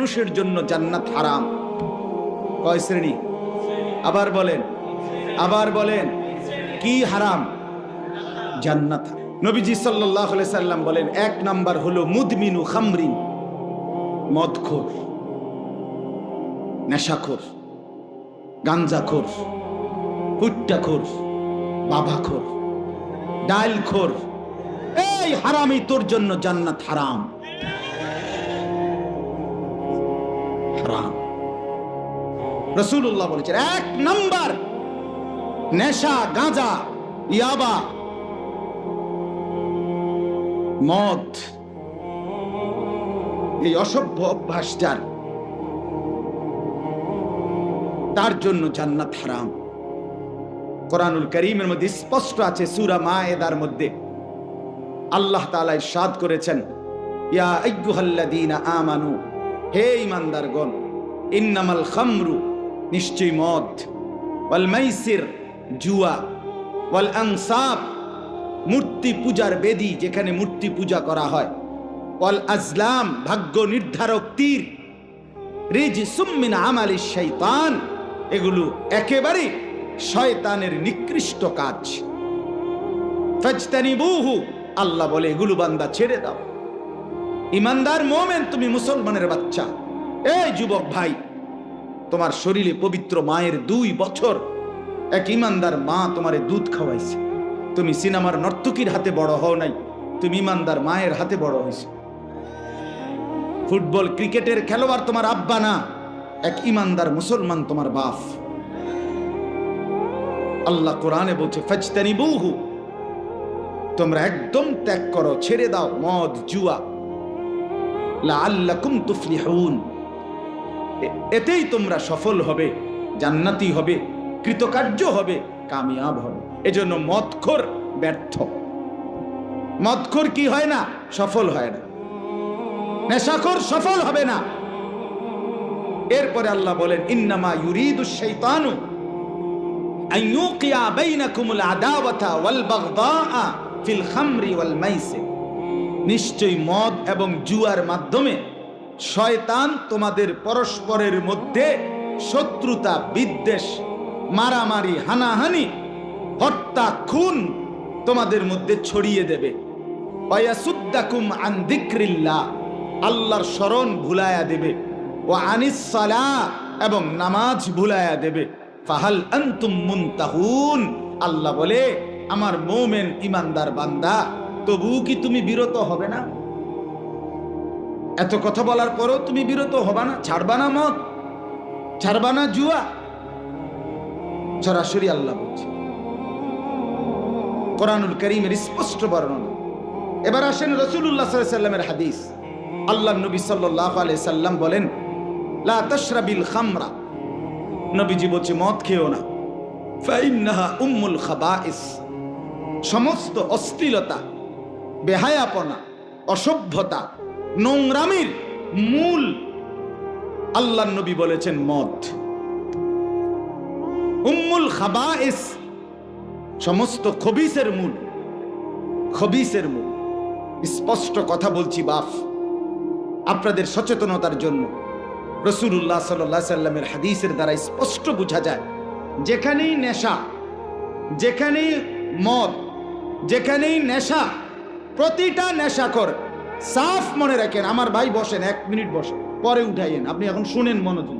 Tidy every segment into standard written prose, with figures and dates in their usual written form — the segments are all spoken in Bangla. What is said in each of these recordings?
মানুষের জন্য জান্নাত হারাম। কয় শ্রেণী? আবার বলেন কি হারাম? জান্নাত। নবীজি সাল্লাল্লাহু আলাইহি সাল্লাম বলেন, এক নাম্বার হলো মুদমিনু খামরিন, মদখোর, নেশাখোর, গাঞ্জাখোর, হুট্টাখোর, বাবাখোর, ডাইলখোর। এই হারামি, তোর জন্য জান্নাত হারাম। হারাম। রাসূলুল্লাহ বলেছেন, এক নাম্বার নেশা, গাঁজা, ইয়াবা, মদ, এই অসভ্য অভ্যাস যার, তার জন্য জান্নাত হারাম। কোরআনুল কারীমের মধ্যে স্পষ্ট আছে, সূরা মায়েদার মধ্যে আল্লাহ তাআলা ইরশাদ করেছেন, ইয়া আইয়ুহাল্লাযীনা আমানু, হে ঈমানদারগণ, ইন্নামাল খামরু, নিশ্চয় মদ, ওয়াল মাইসির, জুয়া, ওয়াল আনসাব, মূর্তি পূজার বেদী, যেখানে মূর্তি পূজা করা হয়, ওয়াল আজলাম, ভাগ্য নির্ধারক তীর, রিজসুম মিন আমালিশ শাইতান, এগুলো একেবারে শয়তানের নিকৃষ্ট কাজ। ফাজতানিবুহু, আল্লাহ বলে এগুলো বান্দা ছেড়ে দাও। ইমানদার মুমিন, তুমি মুসলমানের বাচ্চা, এই যুবক ভাই, তোমার শরীরে পবিত্র মায়ের 2 বছর এক ইমানদার মা তোমারে দুধ খাওয়াইছে। তুমি সিনেমার নর্তকীর হাতে বড় হও নাই, তুমি ইমানদার মায়ের হাতে বড় হয়েছে। ফুটবল ক্রিকেটের খেলোয়াড় তোমার আব্বা না, এক ইমানদার মুসলমান তোমার বাপ। আল্লাহ কোরআনে বলছে, ফাজতানিবুহু, তোমরা একদম ত্যাগ করো, ছেড়ে দাও মদ, জুয়া, লাআল্লাকুম তুফলিহুন, এতেই তোমরা সফল হবে, জান্নাতি হবে, কৃতকার্য হবে, কামিয়াব হবে। এজন্য মদখোর ব্যর্থ। মদখোর কি হয় না? সফল হয় না। নেশাখোর সফল হবে না। এরপরে আল্লাহ বলেন, ইন্নামা ইউরিদুশ শাইতানু আন ইউকিয়া বাইনাকুমুল আদাওয়াতা ওয়াল বাগদাআ ফিল খামরি ওয়াল মাইসির, নিশ্চয়ই মদ এবং জুয়ার মাধ্যমে শয়তান তোমাদের পরস্পরের মধ্যে শত্রুতা, বিদ্বেষ, মারামারি, হানাহানি, হত্যা, খুন তোমাদের মধ্যে ছড়িয়ে দেবে। ওয়ায়াসুদ্দাকুম আন যিকরিল্লাহ, আল্লাহর স্মরণ ভুলায়া দেবে। ওয়া আনিস সালাহ, এবং নামাজ ভুলায়া দেবে। ফাহাল আনতুম মুনতাহুন, আল্লাহ বলে, আমার মুমিন ইমানদার বান্দা, তবুও কি তুমি বিরত হবে না? এত কথা বলার পরও তুমি বিরত হবা না? ছাড়বা না মদ, ছাড়বা না জুয়া? সরাসরি আল্লাহ বলছে, কোরআনুল কারীমের স্পষ্ট বর্ণনা। এবার আসেন রাসূলুল্লাহ সাল্লাল্লাহু আলাইহি সাল্লামের হাদিস। আল্লাহর নবী সাল্লাল্লাহু আলাইহি সাল্লাম বলেন, লা তাশরাবিল খামরা, নবীজি বলছে মদ খেও না, ফাইন্নাহা উম্মুল খাবাইস, সমস্ত অশ্লীলতা, বেহায়াপনা, অসভ্যতা, নোংরামির মূল আল্লাহর নবী বলেছেন মদ। উম্মুল খাবাইস, সমস্ত খবিসের মূল, খবিসের মূল। স্পষ্ট কথা বলছি বাপ, আপনাদের সচেতনতার জন্য। রাসূলুল্লাহ সাল্লাল্লাহু আলাইহি সাল্লামের হাদিসের দ্বারা স্পষ্ট বোঝা যায়, যেখানেই নেশা, যেখানেই মদ, যেখানেই নেশা, প্রতিটা নেশাখোর, সাফ মনে রাখেন, আমার ভাই বসেন, 1 মিনিট বসেন, পরে উঠাইয়েন, আপনি এখন শুনেন মনোযোগ।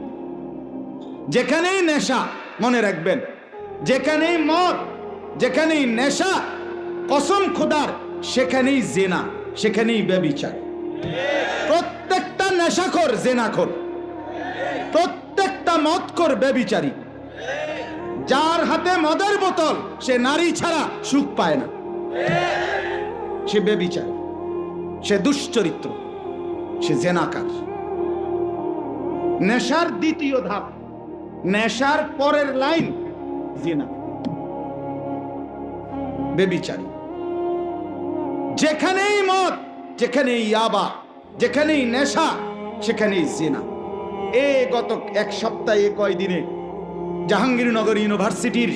যেখানেই নেশা, মনে রাখবেন, যেখানেই মদ, যেখানেই নেশা, কসম খোদার, সেখানেই জেনা, সেখানেই ব্যভিচার। প্রত্যেকটা নেশাখোর জেনাখোর, প্রত্যেকটা মদখোর ব্যভিচারী। যার হাতে মদের বোতল, সে নারী ছাড়া সুখ পায় না, সে ব্যভিচার, সে দুশ্চরিত্র, সে জেনাকার। নেশার দ্বিতীয় ধাপ, নেশার পরের লাইন জিনা, ব্যভিচারী। যেখানেই মদ, যেখানেই ইয়াবা, যেখানেই নেশা, সেখানেই জিনা। গত 1 সপ্তাহে, কয়দিনে জাহাঙ্গীরনগর ইউনিভার্সিটির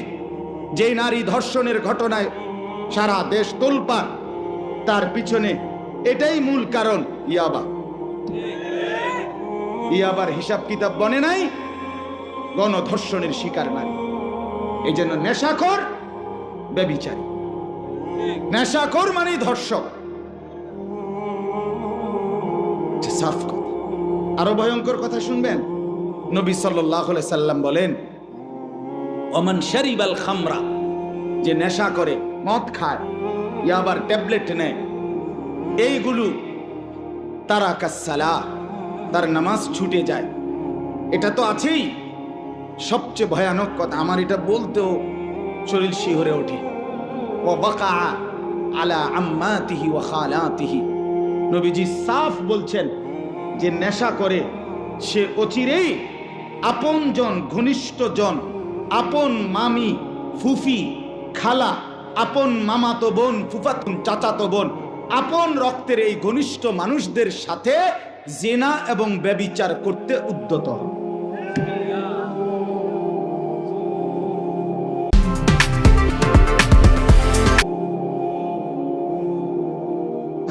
যে নারী ধর্ষণের ঘটনায় সারা দেশ তোলপাড়, তার পিছনে এটাই মূল কারণ, ইয়াবা। ই আবার হিসাব কিতাব বনে নাই, গণধর্ষণের শিকার নারী। এই জন্য নেশাখোর ব্যভিচারী, নেশাখোর মানে ধর্ষক। সাফ কথা। আরো ভয়ঙ্কর কথা শুনবেন। নবী সাল্লাল্লাহু আলাইহি সাল্লাম বলেন, ওমান শারিবাল খামরা, যে নেশা করে, মদ খায়, ইয়াবার ট্যাবলেট নেয়, এইগুলো তারাকা সালাহ, তার নামাজ ছুটে যায়। এটা তো আছেই। সবচেয়ে ভয়ানক কথা, আমার এটা বলতেও শরীর শিহরে ওঠে, ওয়া বাকা আলা আম্মাতিহি ওয়া খালাতিহি। নবীজি সাফ বলছেন যে নেশা করে সে অচিরেই আপনজন, ঘনিষ্ঠজন, আপন মামি, ফুফি, খালা, আপন মামাতো বোন, ফুফাতুন, চাচাতো বোন, আপন রক্তের এই ঘনিষ্ঠ মানুষদের সাথে জিনা এবং ব্যভিচার করতে উদ্যত হয়।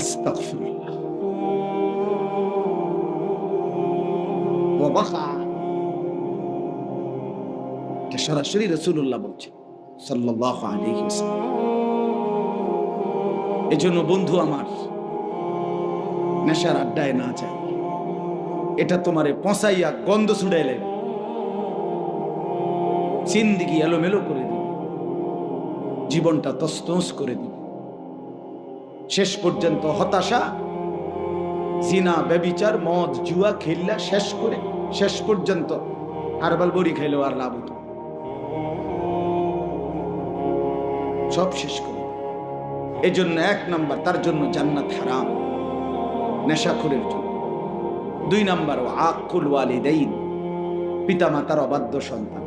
আস্তাগফিরুল্লাহ। ওয়া বাকা, এটা সরাসরি রাসূলুল্লাহ বলছেন সাল্লাল্লাহু আলাইহি ওয়াসাল্লাম। এজন্য বন্ধু আমার, নেশার আড্ডায় না যায়। এটা তোমারে পচাইয়া গন্ধ ছুড়াইলে জিন্দেগি এলোমেলো করে দিবে, জীবনটা তছনছ করে দিবে। শেষ পর্যন্ত হতাশা, জিনা, ব্যভিচার, মদ, জুয়া খেললা শেষ করে শেষ পর্যন্ত হারবাল বড়ি খাইলো আর লাভ হতো, সব শেষ করে। এই জন্য 1 নাম্বার, তার জন্য জান্নাত হারাম, নেশাখোরের জন্য। 2 নাম্বার, আকুল ওয়ালিদাইন, পিতা মাতার অবাধ্য সন্তান,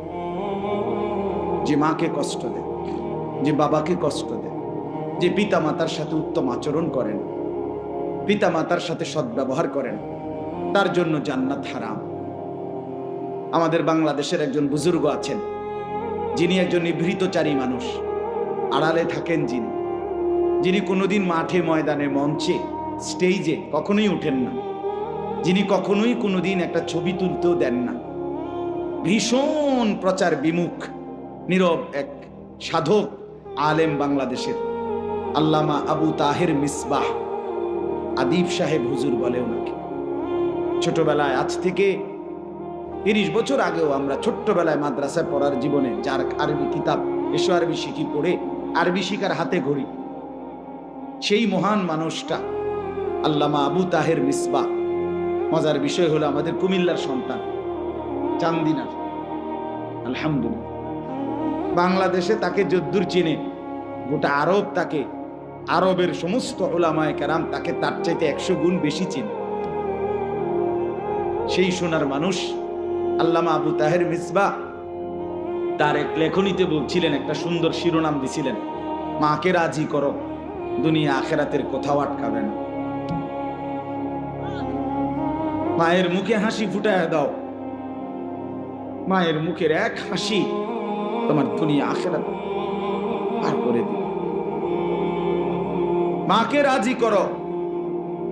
যে মাকে কষ্ট দেয়, যে বাবাকে কষ্ট দেয়, যে পিতা মাতার সাথে উত্তম আচরণ করেন, পিতা মাতার সাথে সদ্ব্যবহার করেন, তার জন্য জান্নাত হারাম। আমাদের বাংলাদেশের একজন বুজুর্গ আছেন, যিনি একজন নিভৃতচারী মানুষ, আড়ালে থাকেন, যিনি কোনোদিন মাঠে, ময়দানে, মঞ্চে, স্টেজে কখনোই উঠেন না, যিনি কখনোই কোনোদিন একটা ছবি তুলতেও দেন না, ভীষণ প্রচার বিমুখ, নীরব এক সাধক আলেম, বাংলাদেশের আল্লামা আবু তাহের মিসবাহ আদিব সাহেব হুজুর বলে ওনাকে। ছোটবেলায়, আজ থেকে 30 বছর আগেও আমরা ছোট্টবেলায় মাদ্রাসায় পড়ার জীবনে যার আরবি কিতাব এসো আরবি শিখি পড়ে আরবি শিখার হাতে ঘড়ি, সেই মহান মানুষটা আল্লামা আবু তাহের মিসবাহ। মজার বিষয় হলো আমাদের কুমিল্লার সন্তান, চান্দিনার। আলহামদুলিল্লাহ, বাংলাদেশে তাকে যদ্দূর চিনে, গোটা আরব তাকে, আরবের সমস্ত উলামায়ে কেরাম তাকে তার চাইতে 100 গুণ বেশি চিনে। সেই সোনার মানুষ আল্লামা আবু তাহের মিসবাহ তার এক লেখনীতে বলছিলেন, একটা সুন্দর শিরোনাম দিছিলেন, মাকে রাজি করো, দুনিয়া আখেরাতের কোথাও আটকাবে না। মায়ের মুখে হাসি ফুটায় দাও, মায়ের মুখের এক হাসি তোমার দুনিয়া আখেরাত পার করে দিবে। মাকে রাজি করো,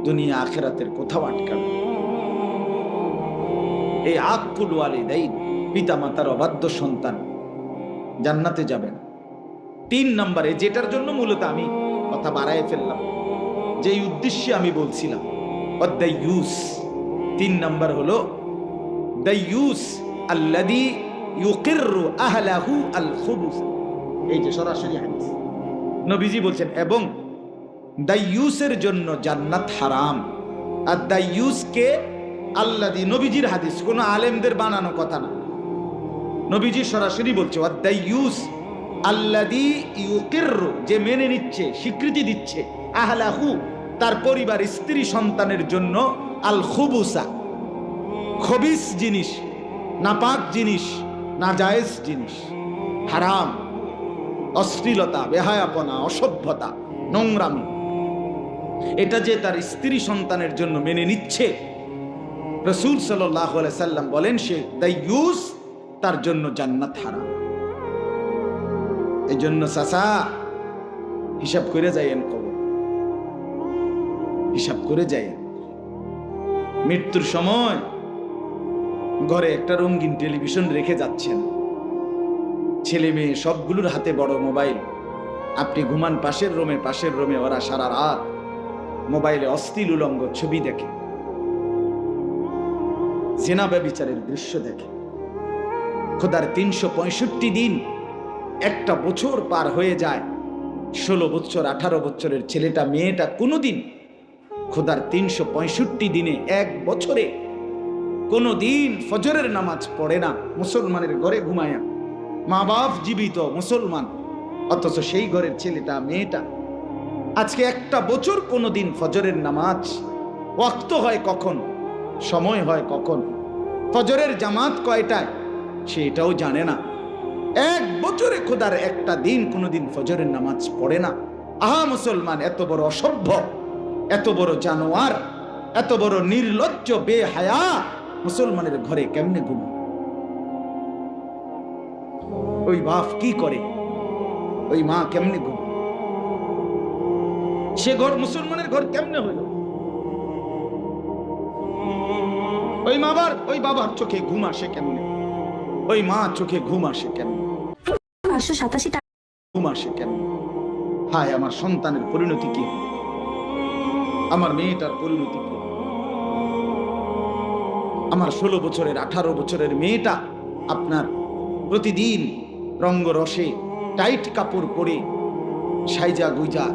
দুনিয়া আখেরাতের কোথাও আটকাবে। এই আকুল ওয়ালিদাইন, পিতা মাতার অবাধ্য সন্তান জান্নাতে যাবে না। 3 নম্বরে, যেটার জন্য মূলত আমি কথা বাড়ায় ফেললাম, যেই উদ্দেশ্যে আমি বলছিলাম, অদ্দাইয়ুস। 3 নম্বর হলো দাইয়ুস আল্লাযী ইউকিররু আহলাহু আল খুবুস। এই যে সরাসরি হাদিস, নবীজি বলছেন, এবং দাইয়ুসের জন্য জান্নাত হারাম। আর দাইয়ুসকে আল্লাযী, নবীজির হাদিস, কোন আলেমদের বানানো কথা না, নবীজি সরাসরি বলছে, দাইয়ুস আল্লাযী ইউকিররু, যে মেনে নিচ্ছে, স্বীকৃতি দিচ্ছে, আহলাহু, তার পরিবার, স্ত্রী, সন্তানের জন্য, আল খুবুসা, খবিস জিনিস, নাপাক জিনিস, নাজায়েজ জিনিস, হারাম, অশ্লীলতা, বেহায়াপনা, অসভ্যতা, নোংরামি, এটা যে তার স্ত্রী সন্তানের জন্য মেনে নিচ্ছে, রাসূল সাল্লাল্লাহু আলাইহি সাল্লাম বলেন, সে দাইয়ুস, তার জন্য জান্নাত হারাম। এই জন্য চাচা, হিসাব করে যাইয়েন, কবর হিসাব করে যাইয়েন। মৃত্যুর সময় ঘরে একটা রঙিন টেলিভিশন রেখে যাচ্ছেন, ছেলে মেয়ে সবগুলোর হাতে বড় মোবাইল। আপনি ঘুমান পাশের রুমে, ওরা সারা রাত মোবাইলে অশ্লীল উলঙ্গ ছবি দেখে, জিনা ব্যভিচারের দৃশ্য দেখে। খোদার 365 দিন, একটা বছর পার হয়ে যায়, 16 বছর 18 বছরের ছেলেটা মেয়েটা কোনোদিন খোদার 365 দিনে, এক বছরে কোনোদিন ফজরের নামাজ পড়ে না। মুসলমানের ঘরে ঘুমায়া, মা বাপ জীবিত মুসলমান, অথচ সেই ঘরের ছেলেটা মেয়েটা আজকে একটা বছর কোনোদিন ফজরের নামাজ ওয়াক্ত হয় কখন, সময় হয় কখন, ফজরের জামাত কয়টায় সেটাও জানে না। এক বছরে খোদার একটা দিন কোনোদিন ফজরের নামাজ পড়ে না। আহা মুসলমান, এত বড় অসভ্য, এত বড় জানোয়ার, এত বড় নির্লজ্জ বেহায়া মুসলমানের ঘরে কেমনে ঘুমায়? ওই বাপ কি করে, ওই মা কেমনে ঘুমায়? সে ঘর মুসলমানের ঘর কেমনে হইল? ওই বাবার চোখে ঘুম আসে কেমনে? ওই মা চোখে ঘুম আসে কেমনে? 587 টাকা ঘুম আসে কেমনে? হায়, আমার সন্তানের পরিণতি কি, আমার মেয়েটার পরিণতি কি? আমার 16 বছরের 18 বছরের মেয়েটা আপনার প্রতিদিন রঙ্গরসে টাইট কাপড় পরে সাইজা গুইজা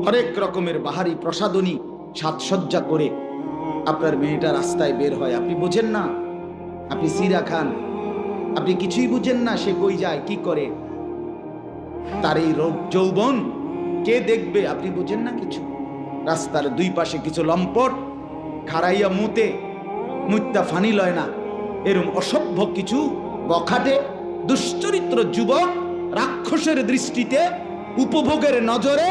হরেক রকমের বাহারি প্রসাদনী সাজসজ্জা করে আপনার মেয়েটা রাস্তায় বের হয়। আপনি বোঝেন না, আপনি সিরা খান, আপনি কিছুই বুঝেন না। সে কই যায়, কি করে, তার এই যৌবন কে দেখবে? আপনি বুঝেন না কিছু। রাস্তার দুই পাশে কিছু লম্পট খাড়াইয়া মুত্তা ফানি লয় না, এরম অসভ্য কিছু বখাটে দুশ্চরিত্র যুবক রাক্ষসের দৃষ্টিতে, উপভোগের নজরে,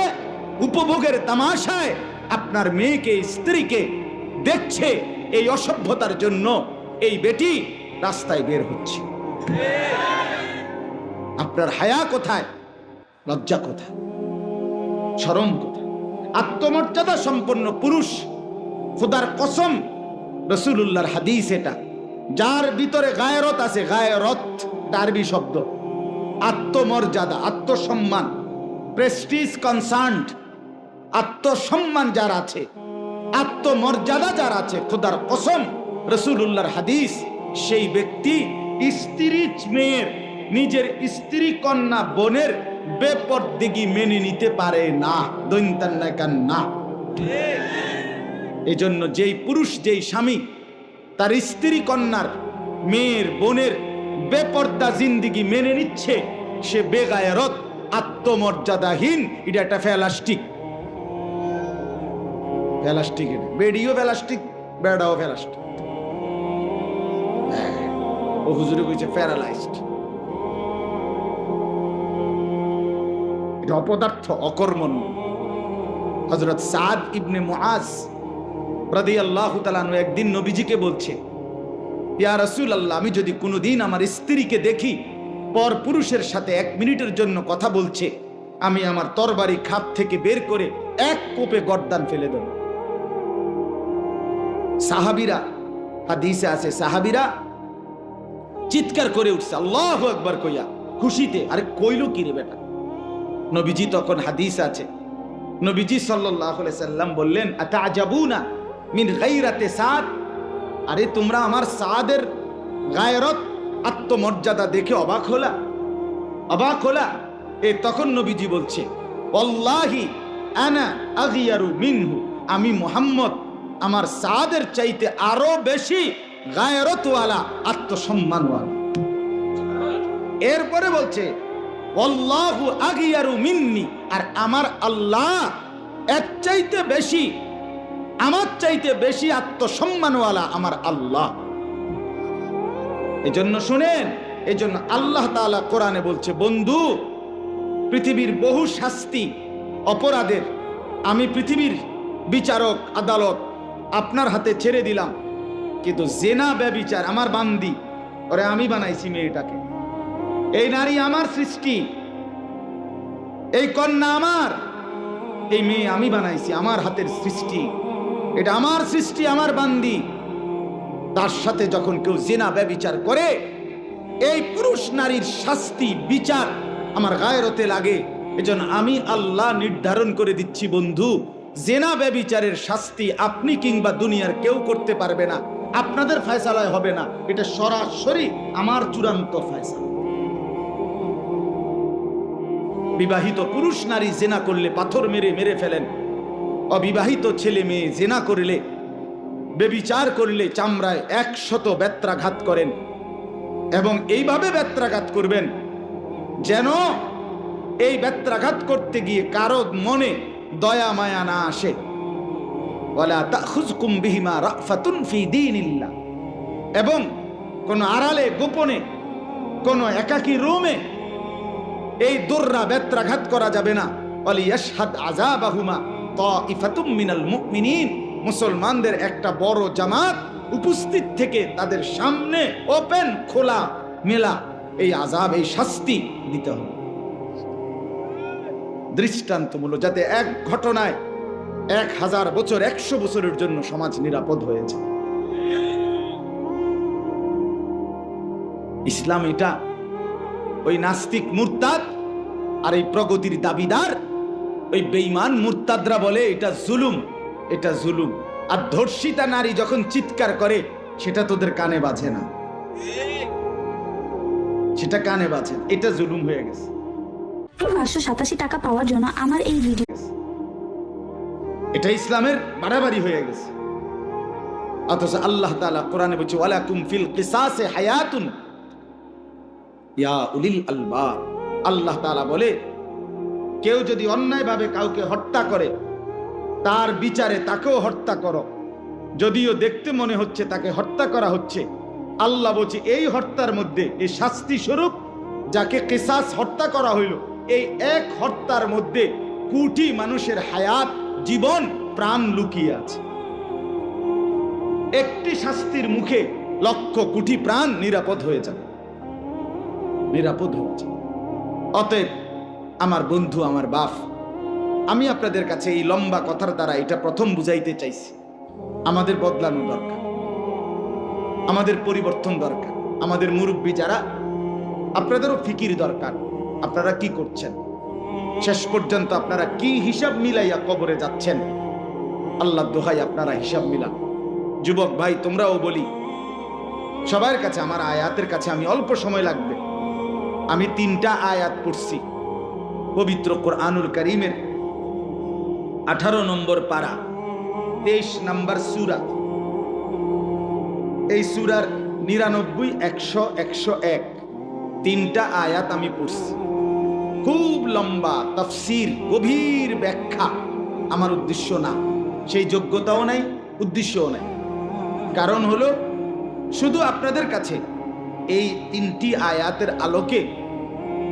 উপভোগের তামাশায় আপনার মেয়েকে, স্ত্রীকে দেখছে। এই অসভ্যতার জন্য এই বেটি রাস্তায় বের হচ্ছে। আপনার হায়া কোথায়? লজ্জা কোথায়? শরম কোথায়? আত্মমর্যাদা সম্পন্ন পুরুষ, খোদার কসম, রাসূলুল্লাহর হাদিস এটা, যার ভিতরে গায়রত আছে, গায়রত আরবি শব্দ, আত্মমর্যাদা, আত্মসম্মান, প্রেস্টিজ কনসার্নড, আত্মসম্মান যার আছে, আত্মমর্যাদা যার আছে, খোদার কসম, রাসূলুল্লাহর হাদিস, সেই ব্যক্তি স্ত্রী মেয়ের, নিজের স্ত্রী কন্যা বোনের বেপরদিগি মেনে নিতে পারে না। না, এই জন্য যেই পুরুষ, যেই স্বামী তার স্ত্রী কন্যার, মেয়ের, বোনের বেপর্দা জিন্দিগি মেনে নিচ্ছে, সে বেগায়রত, আত্মমর্যাদাহীন। এটা একটা ফেলাস্টিক, বেডিও ফেলাস্টিক, বেড়াও ফেলাস্টিক। ও হুজুরে কইছে প্যারালাইজড। এটা অপদার্থ, অকর্মণ্য। হযরত সাদ ইবনে মুআজ রাদিয়াল্লাহু তাআলা আনহু একদিন নবীজিকে বলছে, ইয়া রাসূলুল্লাহ, আমি যদি কোনোদিন আমার স্ত্রীকে দেখি পর পুরুষের সাথে 1 মিনিটের জন্য কথা বলছে, আমি আমার তরবারি খাপ থেকে বের করে এক কোপে গর্দান ফেলে দেব। সাহাবীরা, হাদিসে আছে, সাহাবীরা চিৎকার করে উঠছে আল্লাহু আকবার কইয়া খুশিতে। আরে কইলো কি রে বেটা? নবীজি তখন, হাদিস আছে, নবীজি সাল্লাল্লাহু আলাইহি সাল্লাম বললেন, আতাজাবুনা মিন গায়রাতি সাদ, আরে তোমরা আমার সাদের গায়রত, আত্মমর্যাদা দেখে অবাক হলা? অবাক হলা? তখন নবীজি বলছে, ওয়াল্লাহি আনা আগিয়ারু মিনহু, আমি মুহাম্মদ আমার সাদের চাইতে আরো বেশি গায়রতওয়ালা, আত্মসম্মানওয়ালা। এরপরে বলছে, ওয়াল্লাহু আগিয়ারু মিন্নি, আর আমার আল্লাহ এর চাইতে বেশি, আমার চাইতে বেশি আত্মসম্মানওয়ালা আমার আল্লাহ। এজন্য শুনেন, এজন্য আল্লাহ তাআলা কোরআনে বলছে, বন্ধু, পৃথিবীর বহু শাস্তি অপরাধের আমি পৃথিবীর বিচারক আদালত আপনার হাতে ছেড়ে দিলাম, কিন্তু জেনা ব্যভিচার আমার বান্দি, ওরে আমি বানাইছি মেয়েটাকে, এই নারী আমার সৃষ্টি, এই কন্যা আমার, এই মেয়ে আমি বানাইছি, আমার হাতের সৃষ্টি, এটা আমার সৃষ্টি, আমার বান্দি। তার সাথে যখন কেউ জিনা ব্যভিচার করে, এই পুরুষ নারীর শাস্তি বিচার আমার গায়রতে লাগে। এজন্য আমি আল্লাহ নির্ধারণ করে দিচ্ছি বন্ধু, জিনা ব্যভিচারের শাস্তি আপনি কিংবা দুনিয়ার কেউ করতে পারবে না, আপনাদের ফয়সালায় হবে না, এটা সরাসরি আমার চূড়ান্ত ফয়সালা। বিবাহিত পুরুষ নারী জিনা করলে পাথর মেরে মেরে ফেলেন, অবিবাহিত ছেলে মেয়ে জিনা করলে, ব্যভিচার করলে চামড়ায় 100 বেত্রাঘাত করেন, এবং এইভাবে বেত্রাঘাত করবেন যেন এই বেত্রাঘাত করতে গিয়ে কারো মনে দয়া মায়া না আসে। ওয়ালা তাখুযকুম বিহিমা রাফাতুন ফি দীনিল্লাহ, এবং কোন আড়ালে গোপনে কোন একাকী রুমে এই দুররা বেত্রাঘাত করা যাবে না। ওয়ালিয়াশহাদ আযাবাহুমা তাইফাতুম মিনাল মুমিনিন, মুসলমানদের একটা বড় জামাত উপস্থিত থেকে তাদের সামনে ওপেন খোলা মেলা এই আযাব, এই শাস্তি দিতে হবে দৃষ্টান্তমূলক, যাতে এক ঘটনায় 1000 বছর 100 বছরের জন্য সমাজ নিরাপদ হয়ে যায়। ইসলাম এটা ওই নাস্তিক মুরতাদ আর এই প্রগতির দাবিদার ওই বেঈমান মুরতাদরা বলে এটা জুলুম, এটা জুলুম। আর ধর্ষিতা নারী যখন চিৎকার করে সেটা তোদের কানে বাজে না, সেটা কানে বাজে, এটা জুলুম হয়ে গেছে। 587 টাকা পাওয়ার জন্য আমার এই ভিডিও, এটা ইসলামের বাড়াবাড়ি হয়ে গেছে। অথচ আল্লাহ তাআলা কোরআনে বলছে ওয়ালাকুম ফিল কিসাসে হায়াতুন ইয়া উলিল আলবাব। আল্লাহ তাআলা বলে কেউ যদি অন্যায়ভাবে কাউকে হত্যা করে তার বিচারে তাকেও হত্যা করো, যদিও দেখতে মনে হচ্ছে তাকে হত্যা করা হচ্ছে। আল্লাহ বলছে এই হত্যার মধ্যে, এই শাস্তি স্বরূপ যাকে কিসাস হত্যা করা হইল, এই এক হত্যার মধ্যে কোটি মানুষের হায়াত, জীবন, প্রাণ লুকিয়ে আছে। একটি শাস্তির মুখে লক্ষ কোটি প্রাণ নিরাপদ হয়ে যাবে, নিরাপদ হয়ে যাবে। অতএব আমার বন্ধু, আমার বাপ, আমি আপনাদের কাছে এই লম্বা কথার দ্বারা এটা প্রথম বুঝাইতে চাইছি, আমাদের বদলানো দরকার, আমাদের পরিবর্তন দরকার। আমাদের মুরব্বী যারা, আপনাদেরও ফিকির দরকার। আপনারা কি করছেন, শেষ পর্যন্ত আপনারা কি হিসাব মিলাইয়া কবরে যাচ্ছেন? আল্লাহ দোহাই আপনারা হিসাব মিলান। যুবক ভাই, তোমরাও বলি, সবার কাছে, আমার আয়াতের কাছে আমি অল্প সময় লাগবে। আমি 3টা আয়াত পড়ছি পবিত্র কোরআনুল কারীমের 18 নম্বর পারা, 23 নম্বর সূরা। এই সূরার 99, 100, 101 3টা আয়াত আমি পড়ছি। খুব লম্বা তাফসীর, গভীর ব্যাখ্যা আমার উদ্দেশ্য না, সেই যোগ্যতাও নাই, উদ্দেশ্যও নাই। কারণ হলো শুধু আপনাদের কাছে এই 3টি আয়াতের আলোকে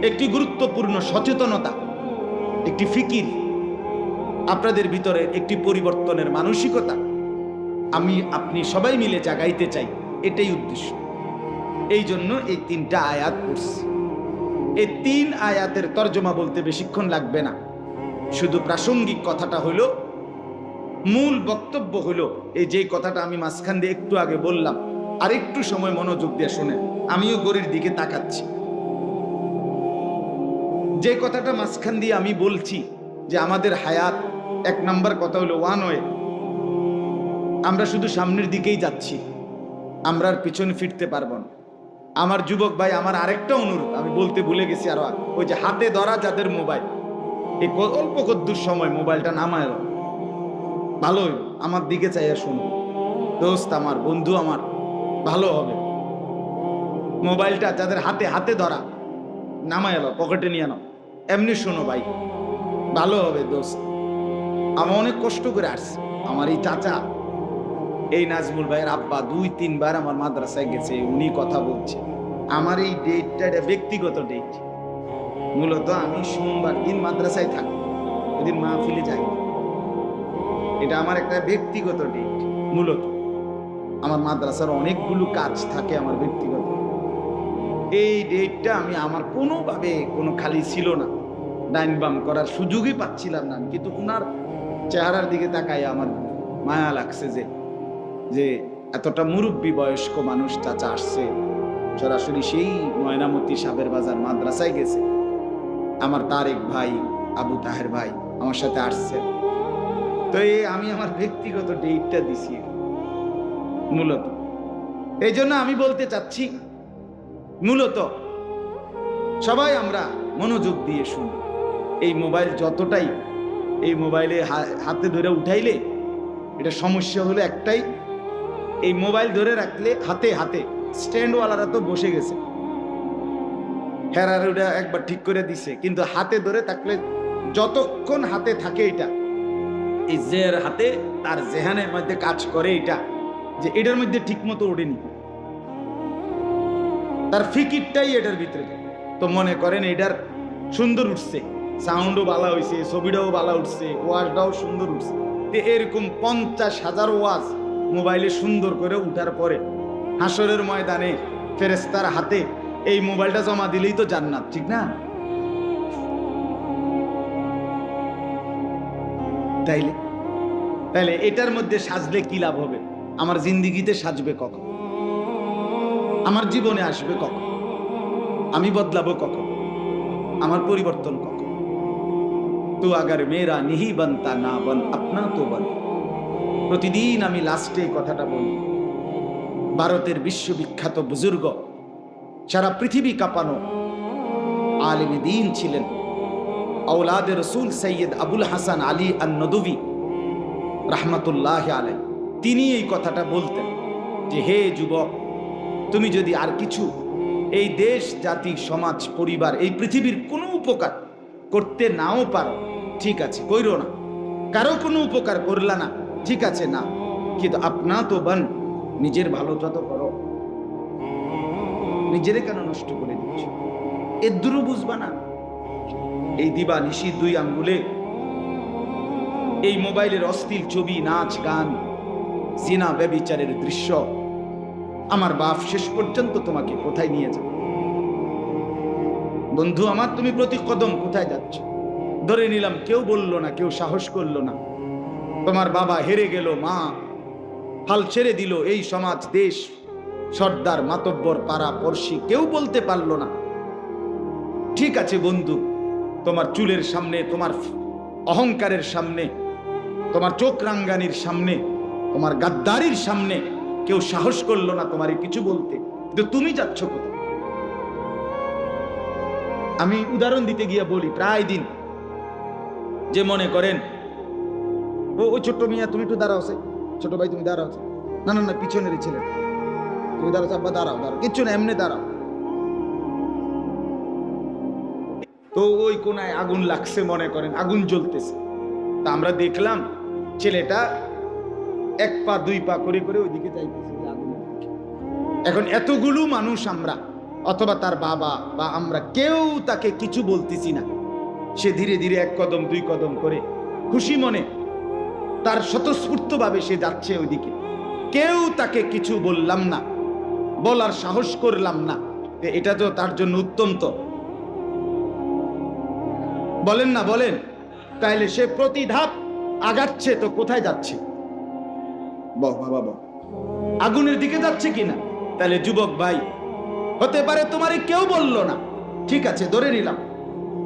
একটি গুরুত্বপূর্ণ সচেতনতা, একটি ফিকির, আপনাদের ভিতরে একটি পরিবর্তনের মানসিকতা আমি আপনি সবাই মিলে জাগাইতে চাই, এটাই উদ্দেশ্য। এই জন্য এই 3টা আয়াত পড়ছি। এই 3 আয়াতের তর্জমা বলতে বেশিক্ষণ লাগবে না, শুধু প্রাসঙ্গিক কথাটা হলো, মূল বক্তব্য হলো এই যে কথাটা আমি মাঝখান দিয়ে একটু আগে বললাম। আর একটু সময় মনোযোগ দিয়ে শোনেন, আমিও গরির দিকে তাকাচ্ছি। যে কথাটা মাঝখান দিয়ে আমি বলছি যে আমাদের হায়াত, 1 নাম্বার কথা হলো ওয়ান ওয়ে, আমরা শুধু সামনের দিকেই যাচ্ছি, আমরা আর পিছনে ফিরতে পারবো না। আমার যুবক ভাই, আমার আরেকটা অনুরোধ আমি বলতে ভুলে গেছি, আর ওই যে হাতে ধরা যাদের মোবাইল, এই অল্প কদ্দুর সময় মোবাইলটা নামায় ভালো হইব, আমার দিকে চাইয়া শুনো দোস্ত, আমার বন্ধু, আমার ভালো হবে। মোবাইলটা যাদের হাতে হাতে ধরা নামায় এলো, পকেটে নিয়ে নাও, এমনি শোনো ভাই, ভালো হবে দোস্ত। আমি অনেক কষ্ট করে আসছি। আমার এই চাচা, এই নাজমুল ভাইয়ের আব্বা 2-3 বার আমার মাদ্রাসায় গেছে, উনি কথা বলছে। আমার এই ডেটটা, এটা ব্যক্তিগত ডেট। মূলত আমি সোমবার দিন মাদ্রাসায় থাকি, ওইদিন মাহফিলে যাই। এটা আমার একটা ব্যক্তিগত ডেট। মূলত আমার মাদ্রাসার অনেকগুলো কাজ থাকে আমার ব্যক্তিগত। এই ডেটটা আমি আমার কোনোভাবে কোনো খালি ছিল না, ডাইন বাম করার সুযোগই পাচ্ছিলাম না, কিন্তু ওনার চেহারার দিকে তাকাই আমার মায়া লাগছে যে এতটা মুরব্বী বয়স্ক মানুষ চাচা আসছে, সরাসরি সেই ময়নামতি সাবের বাজার মাদ্রাসায় গেছে। আমার তারেক ভাই, আবু তাহের ভাই আমার সাথে আসছে। তো আমি আমার ব্যক্তিগত ডেটটা দিছি মূলত এই জন্য আমি বলতে চাচ্ছি, মূলত সবাই আমরা মনোযোগ দিয়ে শুনি। এই মোবাইল যতটাই, এই মোবাইলে হাতে ধরে উঠাইলে এটা সমস্যা হলো একটাই, এই মোবাইল ধরে রাখলে হাতে হাতে স্ট্যান্ডওয়ালারা তো বসে গেছে, হেরার ওটা একবার ঠিক করে দিছে, কিন্তু হাতে ধরে থাকলে যতক্ষণ হাতে থাকে এটা, এই জের হাতে তার জেহানের মধ্যে কাজ করে এটা, যে এটার মধ্যে ঠিক মতো ওঠেনি, তার ফিকিরটাই এটার ভিতরে। তো মনে করেন এটার সুন্দর উঠছে, সাউন্ডও ভালো হয়েছে, ছবিটাও ভালো উঠছে, ওয়াজটাও সুন্দর উঠছে। এরকম 50,000 ওয়াজ মোবাইলে সুন্দর করে উঠার পরে হাসরের ময়দানে ফেরেশতার হাতে এই মোবাইলটা জমা দিলেই তো জান্নাত, ঠিক না? তাইলে এটার মধ্যে সাজলে কি লাভ হবে? আমার জিন্দিগিতে সাজবে কখন? আমার জীবনে আসবে কখন? আমি বদলাবো কখন? আমার পরিবর্তন কখন? তো আগার মেরা নিহি বানতা না বন আপনা তো বন। প্রতিদিন আমি লাস্টে এই কথাটা বলি। ভারতের বিশ্ববিখ্যাত বুজুর্গ, সারা পৃথিবী কাঁপানো আলিমে দ্বীন ছিলেন, আওলাদে রসুল সৈয়দ আবুল হাসান আলী আন-নদভী রাহমাতুল্লাহ আলাইহি, তিনি এই কথাটা বলতেন যে, হে যুবক, তুমি যদি আর কিছু এই দেশ, জাতি, সমাজ, পরিবার, এই পৃথিবীর কোনো উপকার করতে নাও পারো, ঠিক আছে, কইরো না। কারো কোনো উপকার করলা না, ঠিক আছে, না, কিন্তু আপনা তো বান, নিজের ভালো যত করো। নিজেরে কেন নষ্ট করে দিচ্ছ? এর দূরও বুঝবা না? এই দিবা নিশি 2 আঙ্গুলে এই মোবাইলের অশ্লীল ছবি, নাচ, গান, জিনা, ব্যভিচারের দৃশ্য, আমার বাপ শেষ পর্যন্ত তোমাকে কোথায় নিয়ে যাবে? বন্ধু আমার, তুমি প্রতি কদম কোথায় যাচ্ছ? ধরে নিলাম কেউ বলল না, কেউ সাহস করলো না, তোমার বাবা হেরে গেল, মা হাল ছেড়ে দিল, এই সমাজ, দেশ, সর্দার, মাতব্বর, পাড়া পড়শি কেউ বলতে পারলো না। ঠিক আছে বন্ধু, তোমার চুলের সামনে, তোমার অহংকারের সামনে, তোমার চোখ রাঙ্গানির সামনে, তোমার গাদ্দারির সামনে কেউ সাহস করলো না তোমার কিছু বলতে, কিন্তু তুমি যাচ্ছ কোথায়? আমি উদাহরণ দিতে গিয়ে বলি, প্রায় দিন যে মনে করেন ওই ছোট্ট মিয়া, তুমি একটু দাঁড়াও, ছোট ভাই তুমি দাঁড়াও, না না না পিছনের ছেলে, তুমি দাঁড়াও, আব্বা দাঁড়াও, দাঁড়াও, কিচ্ছু না, এমনি দাঁড়াও। তো ওই কোনায় আগুন লাগছে, মনে করেন আগুন জ্বলতেছে, তা আমরা দেখলাম ছেলেটা 1 পা 2 পা করে করে ওইদিকে যাইতেছে আগুনের দিকে। এখন এতগুলো মানুষ আমরা, অথবা তার বাবা বা আমরা, কেউ তাকে কিছু বলতেছি না। সে ধীরে ধীরে 1 কদম 2 কদম করে খুশি মনে তার স্বতঃস্ফূর্ত ভাবে সে যাচ্ছে ওইদিকে, কেউ তাকে কিছু বললাম না, বলার সাহস করলাম না। এটা তো তার জন্য উত্তম, তো বলেন না, বলেন? তাইলে সে প্রতি ধাপ আগাচ্ছে, তো কোথায় যাচ্ছে? বাবা আগুনের দিকে যাচ্ছে কিনা? তাহলে যুবক ভাই, হতে পারে তোমারে কেউ বললো না, ঠিক আছে, ধরে নিলাম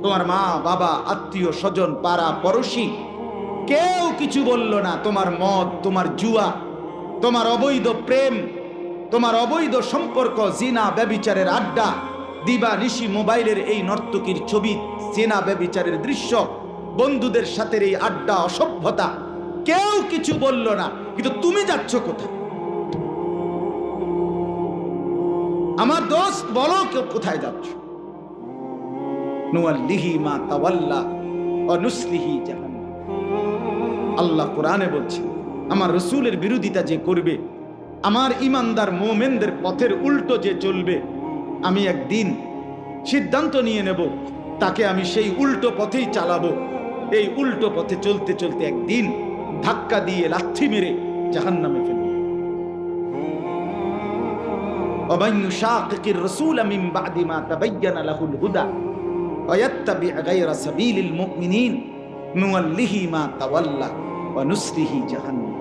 তোমার মা, বাবা, আত্মীয় স্বজন, পাড়া পড়শি কেউ কিছু বললো না, তোমার মদ, তোমার জুয়া, তোমার অবৈধ প্রেম, তোমার অবৈধ সম্পর্ক, জিনা, ব্যভিচারের আড্ডা, দিবা নিশি মোবাইলের এই নর্তকীর ছবি, জিনা, ব্যভিচারের দৃশ্য, বন্ধুদের সাথে এই আড্ডা, অসভ্যতা, কেউ কিছু বললো না, কিন্তু তুমি যাচ্ছ কোথায়? আমার দোস্ত বলো, কেউ কোথায় যাচ্ছ? নুয়াল্লিহি মা তাওয়াল্লা ওয়া নুসলিহি জাহান্নাম। আল্লাহ কোরআনে বলছে, আমার রাসূলের বিরোধিতা যে করবে, আমার ঈমানদার মুমিনদের পথের উল্টো যে চলবে, আমি একদিন সিদ্ধান্ত নিয়ে নেব, তাকে আমি সেই উল্টো পথেই চালাবো। এই উল্টো পথে চলতে চলতে একদিন ধাক্কা দিয়ে লাথি মেরে জাহান্নামে ফেলবো। ومن يشاقق الرسول من بعد ما تبين له الهدى ويتبع غير سبيل المؤمنين نوله ما تولى ونصله جهنم।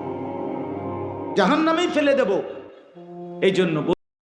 জাহান্নামেই ফেলে দেব। এই জন্য